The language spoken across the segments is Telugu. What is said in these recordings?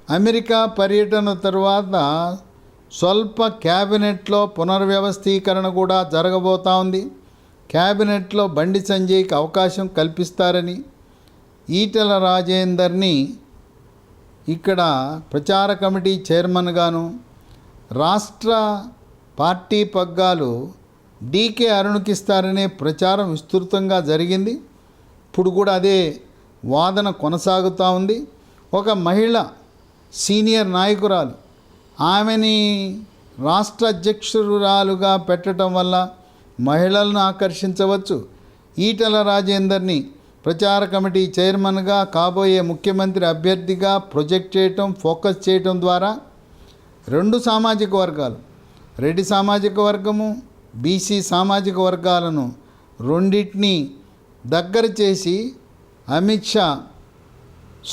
అమెరికా పర్యటన తర్వాత స్వల్ప క్యాబినెట్లో పునర్వ్యవస్థీకరణ కూడా జరగబోతా ఉంది. క్యాబినెట్లో బండి సంజయ్కి అవకాశం కల్పిస్తారని, ఈటెల రాజేందర్ని ఇక్కడ ప్రచార కమిటీ చైర్మన్గాను, రాష్ట్ర పార్టీ పగ్గాలు డీకే అరుణ్కి ఇస్తారనే ప్రచారం విస్తృతంగా జరిగింది. ఇప్పుడు కూడా అదే వాదన కొనసాగుతూ ఉంది. ఒక మహిళ సీనియర్ నాయకురాలు, ఆమెని రాష్ట్ర అధ్యక్షురాలుగా పెట్టడం వల్ల మహిళలను ఆకర్షించవచ్చు. ఈటెల రాజేందర్ని ప్రచార కమిటీ చైర్మన్గా కాబోయే ముఖ్యమంత్రి అభ్యర్థిగా ప్రొజెక్ట్ చేయటం, ఫోకస్ చేయటం ద్వారా రెండు సామాజిక వర్గాలు, రెడ్డి సామాజిక వర్గము, బీసీ సామాజిక వర్గాలను రెండింటినీ దగ్గర చేసి అమిత్ షా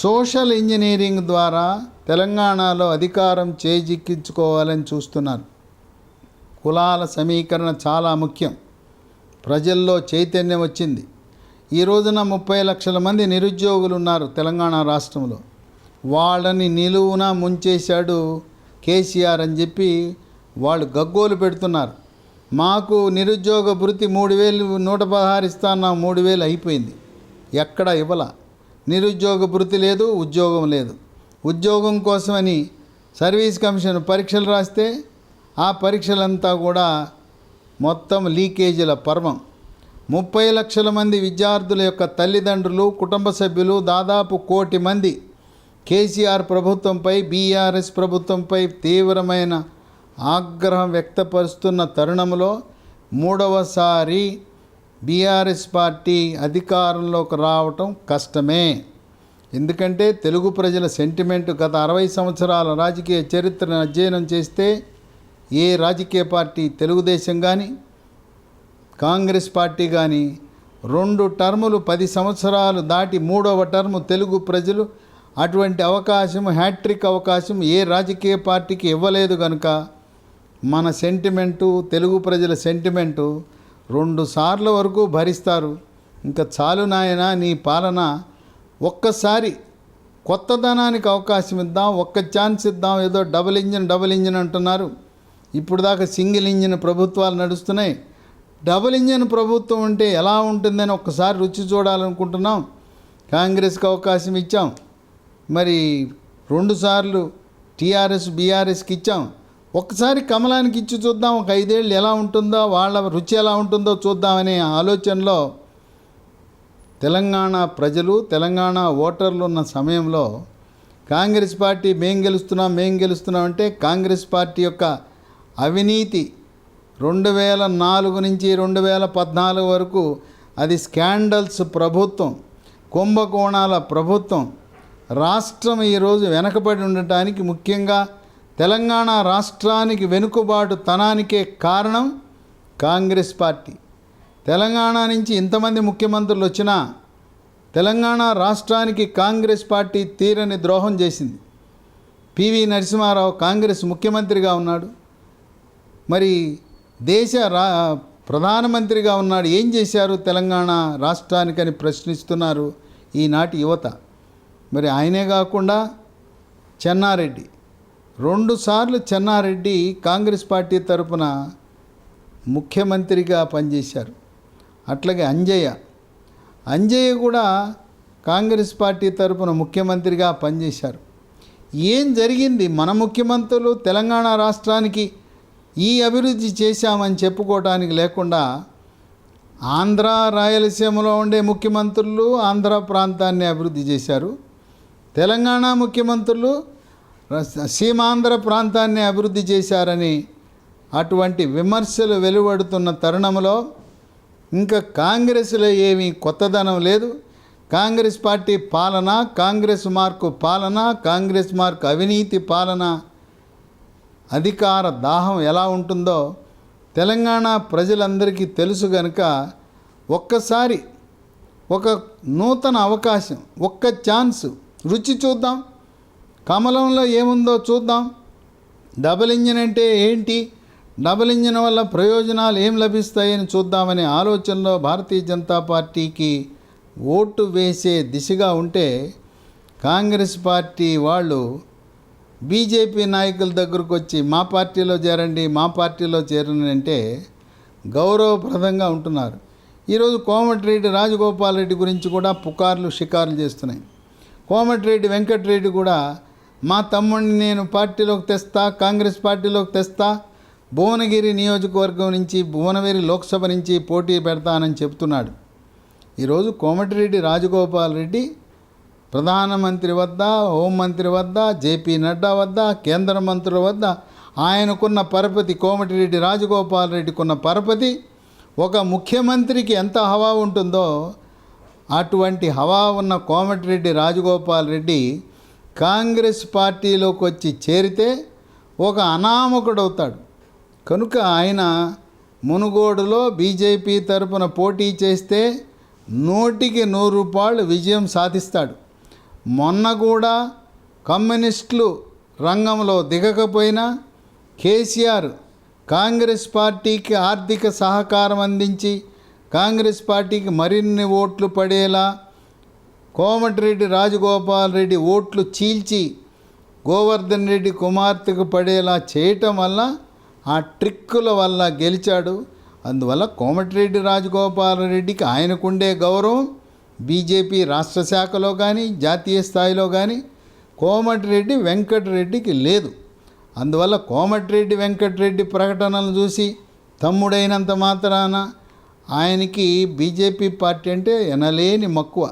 సోషల్ ఇంజనీరింగ్ ద్వారా తెలంగాణలో అధికారం చేజిక్కించుకోవాలని చూస్తున్నారు. కులాల సమీకరణ చాలా ముఖ్యం. ప్రజల్లో చైతన్యం వచ్చింది. ఈ రోజున 30 లక్షల మంది నిరుద్యోగులు ఉన్నారు తెలంగాణ రాష్ట్రంలో. వాళ్ళని నిలువున ముంచేశాడు కేసీఆర్ అని చెప్పి వాళ్ళు గగ్గోలు పెడుతున్నారు. మాకు నిరుద్యోగ భృతి 3,116 ఇస్తాను, 3,000 అయిపోయింది. ఎక్కడ ఇవ్వాల. నిరుద్యోగ భృతి లేదు, ఉద్యోగం లేదు. ఉద్యోగం కోసమని సర్వీస్ కమిషన్ పరీక్షలు రాస్తే ఆ పరీక్షలంతా కూడా మొత్తం లీకేజీల పర్వం. 30 లక్షల మంది విద్యార్థుల యొక్క తల్లిదండ్రులు, కుటుంబ సభ్యులు, దాదాపు 1 కోటి మంది కేసీఆర్ ప్రభుత్వంపై, బీఆర్ఎస్ ప్రభుత్వంపై తీవ్రమైన ఆగ్రహం వ్యక్తపరుస్తున్న తరుణంలో మూడవసారి బీఆర్ఎస్ పార్టీ అధికారంలోకి రావటం కష్టమే. ఎందుకంటే తెలుగు ప్రజల సెంటిమెంట్ గత 60 సంవత్సరాల రాజకీయ చరిత్రను అధ్యయనం చేస్తే ఏ రాజకీయ పార్టీ, తెలుగుదేశం కానీ కాంగ్రెస్ పార్టీ కానీ 2 టర్ములు 10 సంవత్సరాలు దాటి 3వ టర్ము తెలుగు ప్రజలు అటువంటి అవకాశం, హ్యాట్రిక్ అవకాశం ఏ రాజకీయ పార్టీకి ఇవ్వలేదు. కనుక మన సెంటిమెంటు, తెలుగు ప్రజల సెంటిమెంటు 2 సార్ల వరకు భరిస్తారు. ఇంకా చాలు నాయనా నీ పాలన, ఒక్కసారి కొత్తదనానికి అవకాశం ఇద్దాం, ఒక్క ఛాన్స్ ఇద్దాం. ఏదో డబుల్ ఇంజిన్ అంటున్నారు. ఇప్పుడు దాకా సింగిల్ ఇంజిన్ ప్రభుత్వాలు నడుస్తున్నాయి. డబుల్ ఇంజిన్ ప్రభుత్వం ఉంటే ఎలా ఉంటుందని ఒక్కసారి రుచి చూడాలనుకుంటున్నాం. కాంగ్రెస్కి అవకాశం ఇచ్చాం, మరి 2 సార్లు టీఆర్ఎస్ బీఆర్ఎస్కి ఇచ్చాం. ఒక్కసారి కమలానికి ఇచ్చి చూద్దాం, ఒక 5 ఏళ్ళు ఎలా ఉంటుందో, వాళ్ళ రుచి ఎలా ఉంటుందో చూద్దామనే ఆలోచనలో తెలంగాణ ప్రజలు, తెలంగాణ ఓటర్లు ఉన్న సమయంలో కాంగ్రెస్ పార్టీ మేం గెలుస్తున్నాం అంటే కాంగ్రెస్ పార్టీ యొక్క అవినీతి 2004 నుంచి 2014 వరకు అది స్కాండల్స్ ప్రభుత్వం, కుంభకోణాల ప్రభుత్వం. రాష్ట్రం ఈరోజు వెనకబడి ఉండటానికి, ముఖ్యంగా తెలంగాణ రాష్ట్రానికి వెనుకబాటు తనానికే కారణం కాంగ్రెస్ పార్టీ. తెలంగాణ నుంచి ఇంతమంది ముఖ్యమంత్రులు వచ్చినా తెలంగాణ రాష్ట్రానికి కాంగ్రెస్ పార్టీ తీరని ద్రోహం చేసింది. పివి నరసింహారావు కాంగ్రెస్ ముఖ్యమంత్రిగా ఉన్నాడు, మరి దేశ ప్రధానమంత్రిగా ఉన్నాడు. ఏం చేశారు తెలంగాణ రాష్ట్రానికని ప్రశ్నిస్తున్నారు ఈనాటి యువత. మరి ఆయనే కాకుండా చెన్నారెడ్డి 2 సార్లు చెన్నారెడ్డి కాంగ్రెస్ పార్టీ తరపున ముఖ్యమంత్రిగా పనిచేశారు. అట్లాగే అంజయ్య కూడా కాంగ్రెస్ పార్టీ తరపున ముఖ్యమంత్రిగా పనిచేశారు. ఏం జరిగింది? మన ముఖ్యమంత్రులు తెలంగాణ రాష్ట్రానికి ఈ అభివృద్ధి చేశామని చెప్పుకోవడానికి లేకుండా ఆంధ్ర, రాయలసీమలో ఉండే ముఖ్యమంత్రులు ఆంధ్ర ప్రాంతాన్ని అభివృద్ధి చేశారు. తెలంగాణ ముఖ్యమంత్రులు సీమాంధ్ర ప్రాంతాన్ని అభివృద్ధి చేశారని అటువంటి విమర్శలు వెలువడుతున్న తరుణంలో ఇంకా కాంగ్రెస్లో ఏమీ కొత్తదనం లేదు. కాంగ్రెస్ పార్టీ పాలన, కాంగ్రెస్ మార్కు పాలన, కాంగ్రెస్ మార్కు అవినీతి పాలన, అధికార దాహం ఎలా ఉంటుందో తెలంగాణ ప్రజలందరికీ తెలుసు. కనుక ఒక్కసారి ఒక నూతన అవకాశం, ఒక్క ఛాన్స్ రుచి చూద్దాం. కమలంలో ఏముందో చూద్దాం. డబుల్ ఇంజిన్ అంటే ఏంటి, డబుల్ ఇంజిన్ వల్ల ప్రయోజనాలు ఏం లభిస్తాయని చూద్దామనే ఆలోచనలో భారతీయ జనతా పార్టీకి ఓటు వేసే దిశగా ఉంటే కాంగ్రెస్ పార్టీ వాళ్ళు బీజేపీ నాయకుల దగ్గరకు వచ్చి మా పార్టీలో చేరండి, మా పార్టీలో చేరండి అంటే గౌరవప్రదంగా ఉంటున్నారు. ఈరోజు కోమటిరెడ్డి రాజగోపాల్ రెడ్డి గురించి కూడా పుకార్లు షికార్లు చేస్తున్నాయి. కోమటిరెడ్డి వెంకటరెడ్డి కూడా మా తమ్ముడిని నేను పార్టీలోకి తెస్తా, కాంగ్రెస్ పార్టీలోకి తెస్తా, భువనగిరి నియోజకవర్గం నుంచి, భువనగిరి లోక్సభ నుంచి పోటీ పెడతానని చెప్తున్నాడు. ఈరోజు కోమటిరెడ్డి రాజగోపాల్ రెడ్డి ప్రధానమంత్రి వద్ద, హోంమంత్రి వద్ద, జేపీ నడ్డా వద్ద, కేంద్ర మంత్రుల వద్ద ఆయనకున్న పరపతి, కోమటిరెడ్డి రాజగోపాల్ రెడ్డికున్న పరపతి ఒక ముఖ్యమంత్రికి ఎంత హవా ఉంటుందో అటువంటి హవా ఉన్న కోమటిరెడ్డి రాజగోపాల్ రెడ్డి కాంగ్రెస్ పార్టీలోకి వచ్చి చేరితే ఒక అనామకుడవుతాడు. కనుక ఆయన మునుగోడులో బీజేపీ తరపున పోటీ చేస్తే 100కి 100 రూపాయలు విజయం సాధిస్తాడు. మొన్న కూడా కమ్యూనిస్టులు రంగంలో దిగకపోయినా కేసీఆర్ కాంగ్రెస్ పార్టీకి ఆర్థిక సహకారం అందించి కాంగ్రెస్ పార్టీకి మరిన్ని ఓట్లు పడేలా కోమటిరెడ్డి రాజగోపాల్ రెడ్డి ఓట్లు చీల్చి గోవర్ధన్ రెడ్డి కుమార్తెకు పడేలా చేయటం వల్ల, ఆ ట్రిక్కుల వల్ల గెలిచాడు. అందువల్ల కోమటిరెడ్డి రాజగోపాల్ రెడ్డికి ఆయనకుండే గౌరవం బీజేపీ రాష్ట్ర శాఖలో కానీ జాతీయ స్థాయిలో కానీ కోమటిరెడ్డి వెంకటరెడ్డికి లేదు. అందువల్ల కోమటిరెడ్డి వెంకటరెడ్డి ప్రకటనలు చూసి తమ్ముడైనంత మాత్రాన ఆయనకి బీజేపీ పార్టీ అంటే ఎనలేని మక్కువ.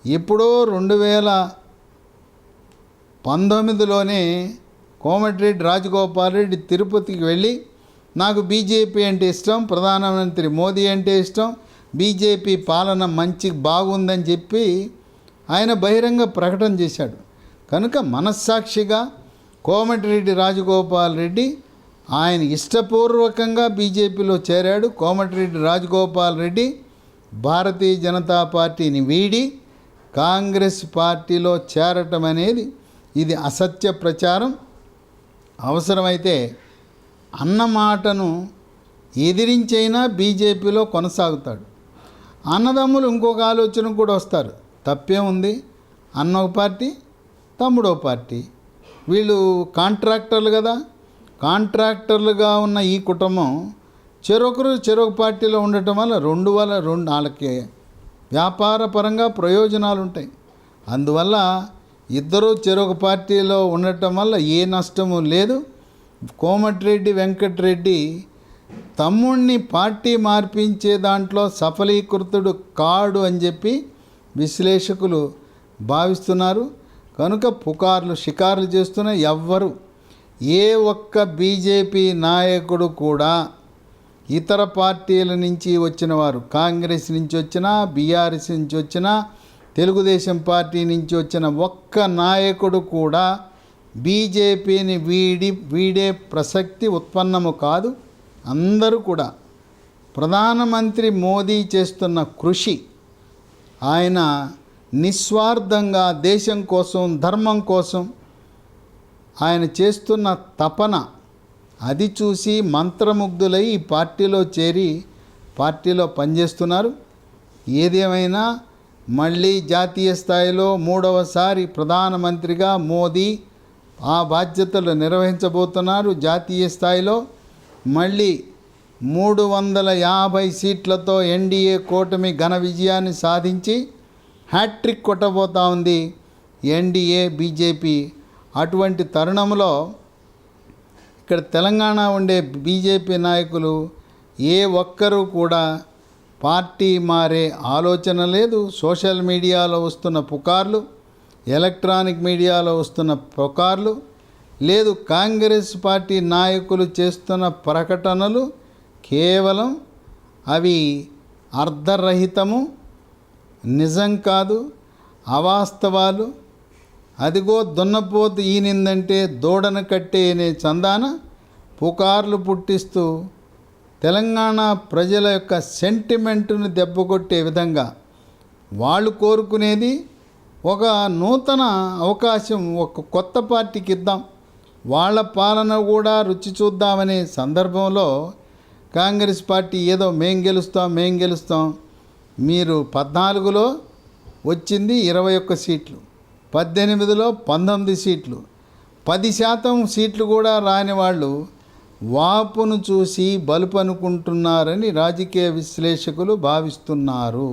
ఎప్పుడో 2019లోనే కోమటిరెడ్డి రాజగోపాల్ రెడ్డి తిరుపతికి వెళ్ళి నాకు బీజేపీ అంటే ఇష్టం, ప్రధానమంత్రి మోదీ అంటే ఇష్టం, బీజేపీ పాలన బాగుందని చెప్పి ఆయన బహిరంగ ప్రకటన చేశాడు. కనుక మనస్సాక్షిగా కోమటిరెడ్డి రాజగోపాల్ రెడ్డి ఆయన ఇష్టపూర్వకంగా బీజేపీలో చేరాడు. కోమటిరెడ్డి రాజగోపాల్ రెడ్డి భారతీయ జనతా పార్టీని వీడి కాంగ్రెస్ పార్టీలో చేరటం అనేది ఇది అసత్య ప్రచారం. అవసరమైతే అన్నమాటను ఎదిరించైనా బీజేపీలో కొనసాగుతాడు. అన్నదమ్ములు ఇంకొక ఆలోచన కూడా వస్తారు. తప్పేముంది, అన్న ఒక పార్టీ, తమ్ముడో పార్టీ, వీళ్ళు కాంట్రాక్టర్లు కదా. కాంట్రాక్టర్లుగా ఉన్న ఈ కుటుంబం చెరొక పార్టీలో ఉండటం వల్ల రెండు వాళ్ళకి వ్యాపార పరంగా ప్రయోజనాలు ఉంటాయి. అందువల్ల ఇద్దరూ చెరొక పార్టీలో ఉండటం వల్ల ఏ నష్టము లేదు. కోమటిరెడ్డి వెంకటరెడ్డి తమ్ముణ్ణి పార్టీ మార్పించే దాంట్లో సఫలీకృతుడు కాడు అని చెప్పి విశ్లేషకులు భావిస్తున్నారు. కనుక పుకార్లు షికార్లు చేస్తున్న ఎవ్వరు, ఏ ఒక్క బీజేపీ నాయకుడు కూడా ఇతర పార్టీల నుంచి వచ్చిన వారు, కాంగ్రెస్ నుంచి వచ్చినా, బీఆర్ఎస్ నుంచి వచ్చినా, తెలుగుదేశం పార్టీ నుంచి వచ్చిన ఒక్క నాయకుడు కూడా బీజేపీని వీడే ప్రసక్తి ఉత్పన్నము కాదు. అందరూ కూడా ప్రధానమంత్రి మోదీ చేస్తున్న కృషి, ఆయన నిస్వార్థంగా దేశం కోసం, ధర్మం కోసం ఆయన చేస్తున్న తపన, అది చూసి మంత్రముగ్ధులై ఈ పార్టీలో చేరి పార్టీలో పనిచేస్తున్నారు. ఏదేమైనా మళ్ళీ జాతీయ స్థాయిలో 3వసారి ప్రధానమంత్రిగా మోదీ ఆ బాధ్యతలు నిర్వహించబోతున్నారు. జాతీయ స్థాయిలో మళ్ళీ 350 సీట్లతో ఎన్డీఏ కూటమి ఘన విజయాన్ని సాధించి హ్యాట్రిక్ కొట్టబోతా ఉంది ఎన్డీఏ బీజేపీ. అటువంటి తరుణంలో ఇక్కడ తెలంగాణ ఉండే బీజేపీ నాయకులు ఏ ఒక్కరూ కూడా పార్టీ మారే ఆలోచన లేదు. సోషల్ మీడియాలో వస్తున్న పుకార్లు, ఎలక్ట్రానిక్ మీడియాలో వస్తున్న పుకార్లు లేదు. కాంగ్రెస్ పార్టీ నాయకులు చేస్తున్న ప్రకటనలు కేవలం అవి అర్ధరహితము, నిజం కాదు, అవాస్తవాలు. అదిగో దున్నపోతు ఈనిందంటే దూడను కట్టే అనే చందాన పుకార్లు పుట్టిస్తూ తెలంగాణ ప్రజల యొక్క సెంటిమెంటును దెబ్బకొట్టే విధంగా వాళ్ళు కోరుకునేది ఒక నూతన అవకాశం, ఒక కొత్త పార్టీకి ఇద్దాం, వాళ్ళ పాలన కూడా రుచి చూద్దామనే సందర్భంలో కాంగ్రెస్ పార్టీ ఏదో మేం గెలుస్తాం. మీరు 14లో వచ్చింది 21 సీట్లు, 18లో 19 సీట్లు, 10% సీట్లు కూడా రాని వాళ్ళు వాపును చూసి బలుపు అనుకుంటున్నారని రాజకీయ విశ్లేషకులు భావిస్తున్నారు.